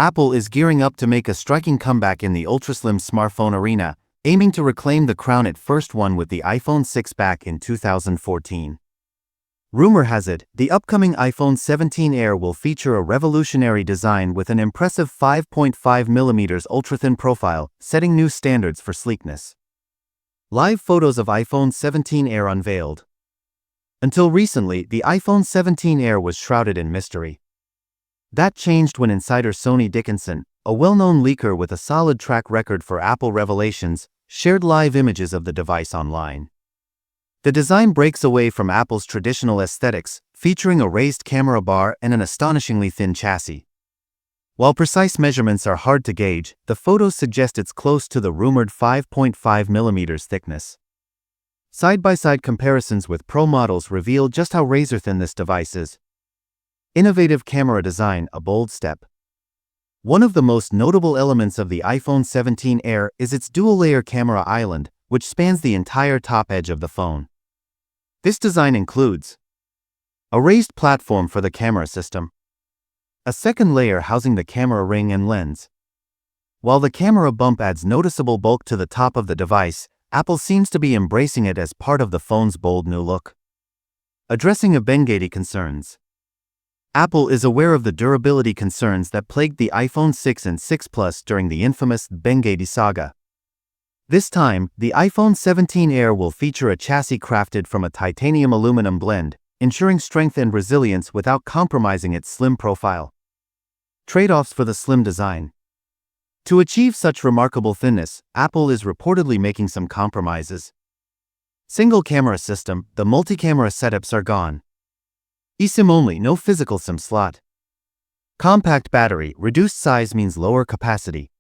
Apple is gearing up to make a striking comeback in the ultra-slim smartphone arena, aiming to reclaim the crown it first won with the iPhone 6 back in 2014. Rumor has it, the upcoming iPhone 17 Air will feature a revolutionary design with an impressive 5.5mm ultra-thin profile, setting new standards for sleekness. Live photos of iPhone 17 Air unveiled. Until recently, the iPhone 17 Air was shrouded in mystery. That changed when insider Sony Dickinson, a well-known leaker with a solid track record for Apple revelations, shared live images of the device online. The design breaks away from Apple's traditional aesthetics, featuring a raised camera bar and an astonishingly thin chassis. While precise measurements are hard to gauge, the photos suggest it's close to the rumored 5.5mm thickness. Side-by-side comparisons with Pro models reveal just how razor-thin this device is. Innovative camera design, a bold step. One of the most notable elements of the iPhone 17 Air is its dual-layer camera island, which spans the entire top edge of the phone. This design includes a raised platform for the camera system, a second layer housing the camera ring and lens. While the camera bump adds noticeable bulk to the top of the device, Apple seems to be embracing it as part of the phone's bold new look. Addressing Benghazi concerns. Apple is aware of the durability concerns that plagued the iPhone 6 and 6 Plus during the infamous Benghazi saga. This time, the iPhone 17 Air will feature a chassis crafted from a titanium-aluminum blend, ensuring strength and resilience without compromising its slim profile. Trade-offs for the slim design. To achieve such remarkable thinness, Apple is reportedly making some compromises. Single camera system, the multi-camera setups are gone. eSIM only, no physical SIM slot. Compact battery, reduced size means lower capacity.